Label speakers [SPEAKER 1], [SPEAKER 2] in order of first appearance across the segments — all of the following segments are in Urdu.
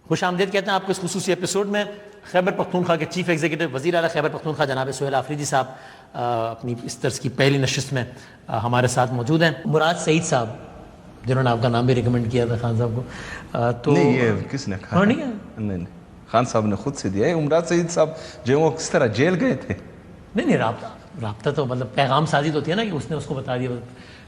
[SPEAKER 1] خوش آمدید کہتے ہیں آپ کو اس خصوصی ایپیسوڈ میں. خیبر پختونخوا کے چیف ایگزیکٹو وزیر اعلیٰ خیبر پختونخوا جناب سہیل آفریدی صاحب اپنی اس طرز کی پہلی نشست میں ہمارے ساتھ موجود ہیں. مراد سعید صاحب جنہوں نے آپ کا نام بھی ریکمینڈ کیا تھا خان صاحب کو, تو
[SPEAKER 2] نہیں یہ کس نے کہا؟ نہیں خان صاحب نے خود سے دیا ہے. مراد سعید صاحب جو وہ کس طرح جیل گئے تھے؟
[SPEAKER 1] نہیں رابطہ تو مطلب پیغام سازی تو ہوتی ہے نا کہ اس نے اس کو بتا دیا.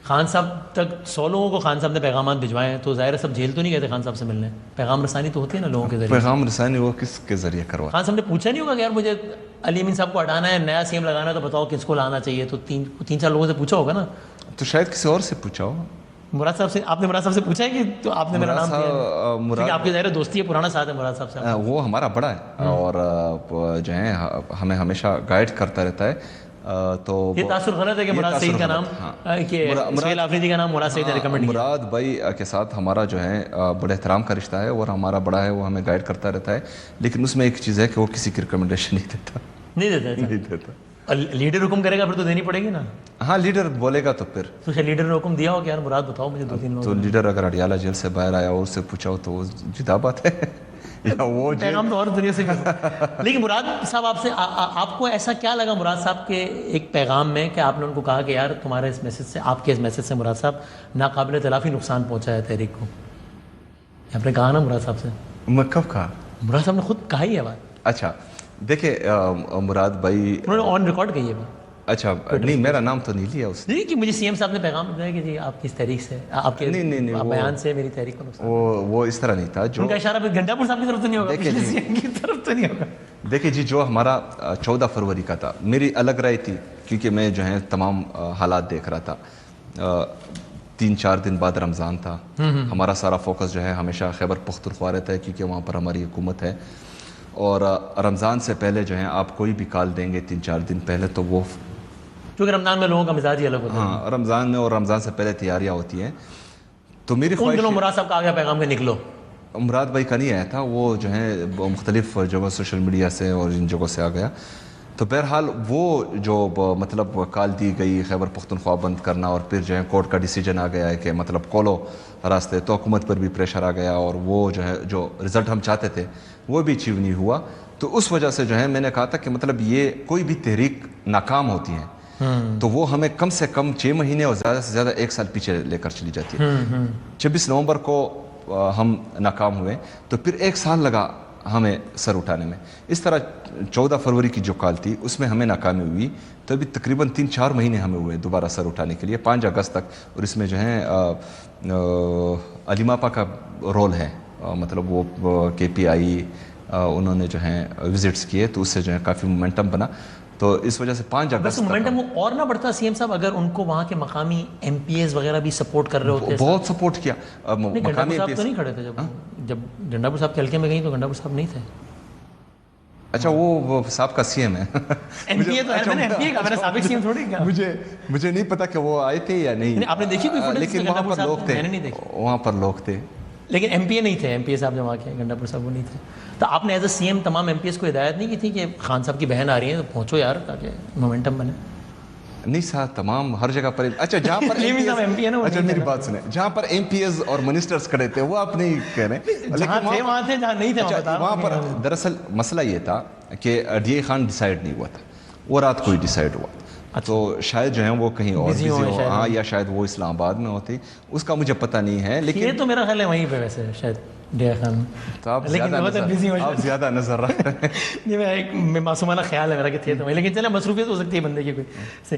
[SPEAKER 1] خان صاحب تک 100 لوگوں کو خان صاحب نے پیغامات بھجوائے ہیں, تو ظاہر ہے سب جیل تو نہیں گئے تھے خان صاحب سے ملنے. پیغام رسانی تو ہوتی ہے نا لوگوں کے ذریعے.
[SPEAKER 2] پیغام رسانی وہ کس کے ذریعے کروا؟
[SPEAKER 1] خان صاحب نے پوچھا نہیں ہوگا کہ یار مجھے علی امین صاحب کو ہٹانا ہے, نیا سی ایم لگانا ہے, تو بتاؤ کس کو لانا چاہیے. تو 3-4 لوگوں سے پوچھا ہوگا نا.
[SPEAKER 2] تو شاید کسی اور سے پوچھا ہو.
[SPEAKER 1] مراد صاحب سے آپ نے مراد صاحب سے پوچھا ہے کہ تو آپ نے میرا نام دیا؟ آپ کی ظاہر دوستی ہے, پرانا ساتھ ہے مراد صاحب سے.
[SPEAKER 2] وہ ہمارا بڑا ہے اور جو ہے ہمیں ہمیشہ گائیڈ کرتا رہتا ہے. تو
[SPEAKER 1] یہ تاثر غلط ہے کہ مراد سعید کا نام کہ سہیل آفریدی کا نام مراد سعید نے ریکمنڈ کیا.
[SPEAKER 2] مراد بھائی کے ساتھ ہمارا جو ہے بڑے احترام کا رشتہ ہے اور ہمارا بڑا ہے, وہ ہمیں گائیڈ کرتا رہتا ہے. لیکن اس میں ایک چیز ہے کہ وہ کسی کی ریکمنڈیشن نہیں دیتا.
[SPEAKER 1] لیڈر حکم کرے گا پھر تو دینی پڑے گی نا.
[SPEAKER 2] ہاں لیڈر بولے گا تو پھر
[SPEAKER 1] تو لیڈر نے حکم دیا ہو کہ یار مراد بتاؤ مجھے 2-3 لوگ.
[SPEAKER 2] تو لیڈر اگر اڈیالہ جیل سے باہر آیا اور اس سے پوچھا ہو تو وہ جدا بات ہے. وہ
[SPEAKER 1] پیغام تو اور دنیا سے. لیکن مراد صاحب آپ کو ایسا کیا لگا مراد صاحب کے ایک پیغام میں کہ آپ نے ان کو کہا کہ یار تمہارے اس میسج سے, آپ کے اس میسج سے مراد صاحب ناقابل تلافی نقصان پہنچا ہے تحریک کو؟ آپ نے کہا نا مراد صاحب سے.
[SPEAKER 2] میں کب کہا؟
[SPEAKER 1] مراد صاحب نے خود کہا ہی ہے بات.
[SPEAKER 2] اچھا دیکھیں مراد بھائی
[SPEAKER 1] انہوں نے آن ریکارڈ کہی ہے بات.
[SPEAKER 2] اچھا نہیں میرا نام تو نہیں لیا اس نے.
[SPEAKER 1] نہیں کہ مجھے سی ایم صاحب نے پیغام دیا کہ جی آپ کی اس تحریک سے, آپ کے بیان سے میری تحریک کو نقصان.
[SPEAKER 2] وہ اس طرح نہیں تھا. جو
[SPEAKER 1] ان کا اشارہ گھنٹہ پور صاحب کی طرف تو نہیں ہوگا, سی ایم کی طرف تو نہیں ہوگا.
[SPEAKER 2] دیکھیں جی جو ہمارا 14 فروری کا تھا, میری الگ رائے تھی کیونکہ میں جو ہے تمام حالات دیکھ رہا تھا. 3-4 دن بعد رمضان تھا. ہمارا سارا فوکس جو ہے ہمیشہ خیبر پختونخوا رہتا ہے کیونکہ وہاں پر ہماری حکومت ہے. اور رمضان سے پہلے جو ہے آپ کوئی بھی کال دیں گے 3-4 دن پہلے تو وہ,
[SPEAKER 1] کیونکہ رمضان میں لوگوں کا مزاج ہی الگ ہوتا ہے.
[SPEAKER 2] ہاں رمضان میں اور رمضان سے پہلے تیاریاں ہوتی ہیں. تو میری خواہش
[SPEAKER 1] مراد صاحب کا آ گیا پیغام کہ نکلو.
[SPEAKER 2] مراد بھائی کا نہیں آیا تھا, وہ جو ہے مختلف جگہوں سوشل میڈیا سے اور ان جگہوں سے آ گیا. تو بہرحال وہ جو مطلب کال دی گئی خیبر پختونخوا بند کرنا, اور پھر جو ہے کورٹ کا ڈیسیجن آ گیا ہے کہ مطلب کھولو راستے, تو حکومت پر بھی پریشر آ گیا اور وہ جو ہے جو رزلٹ ہم چاہتے تھے وہ بھی اچیو نہیں ہوا. تو اس وجہ سے جو ہے میں نے کہا تھا کہ مطلب یہ کوئی بھی تحریک ناکام ہوتی ہے تو وہ ہمیں کم سے کم 6 مہینے اور زیادہ سے زیادہ 1 سال پیچھے لے کر چلی جاتی ہے. 26 نومبر کو ہم ناکام ہوئے تو پھر 1 سال لگا ہمیں سر اٹھانے میں. اس طرح 14 فروری کی جو کال تھی اس میں ہمیں ناکامی ہوئی, تو ابھی تقریباً 3-4 مہینے ہمیں ہوئے دوبارہ سر اٹھانے کے لیے 5 اگست تک. اور اس میں جو ہے علیم آپا کا رول ہے, مطلب وہ KPI انہوں نے جو ہے وزٹس کیے تو اس سے جو ہے کافی مومنٹم بنا. تو اس وجہ سے 5 اگست
[SPEAKER 1] مومنٹم اور نہ بڑھتا سی ایم صاحب اگر ان کو وہاں کے مقامی MPs وغیرہ بھی سپورٹ کر رہے ہوتے.
[SPEAKER 2] بہت سپورٹ کیا.
[SPEAKER 1] مقامی صاحب تو نہیں کھڑے تھے جب ڈنڈا پور صاحب کے حلقے میں گئی تو گنڈا پور صاحب نہیں تھے.
[SPEAKER 2] اچھا وہ صاحب کا CM ہے. مجھے نہیں پتا کہ وہ آئے تھے یا نہیں.
[SPEAKER 1] آپ نے دیکھی کوئی فوٹیج؟
[SPEAKER 2] لیکن وہاں پر لوگ تھے, وہاں پر لوگ تھے,
[SPEAKER 1] لیکن MPA نہیں تھے. MPA صاحب جو وہاں کے گنڈا پور صاحب وہ نہیں تھے. تو آپ نے ایز اے CM تمام MPs کو ہدایت نہیں کی تھی کہ خان صاحب کی بہن آ رہی ہے تو پہنچو یار تاکہ مومنٹم بنے؟ نہیں
[SPEAKER 2] صاحب تمام ہر جگہ پر. اچھا جہاں پر اچھا میری بات سنیں, جہاں پر MPs اور منسٹرز کھڑے تھے وہ آپ نہیں کہہ رہے,
[SPEAKER 1] لیکن وہاں تھے جہاں نہیں تھے
[SPEAKER 2] وہاں پر دراصل مسئلہ یہ تھا کہ DA خان ڈیسائیڈ نہیں ہوا تھا, وہ رات کو ہی ڈیسائیڈ ہوا. تو شاید جو ہے وہ کہیں اور بزی ہو, ہاں یا شاید وہ اسلام آباد میں ہوتی, اس کا مجھے پتہ نہیں ہے. لیکن
[SPEAKER 1] یہ تو میرا خیال ہے وہیں پہ ویسے شاید DA خان.
[SPEAKER 2] تو آپ زیادہ نظر رکھ رہے ہیں.
[SPEAKER 1] نہیں, میں ایک معصومانہ خیال ہے میرا کہ تھے تو, لیکن چلے مصروفیت ہو سکتی ہے بندے کی کوئی.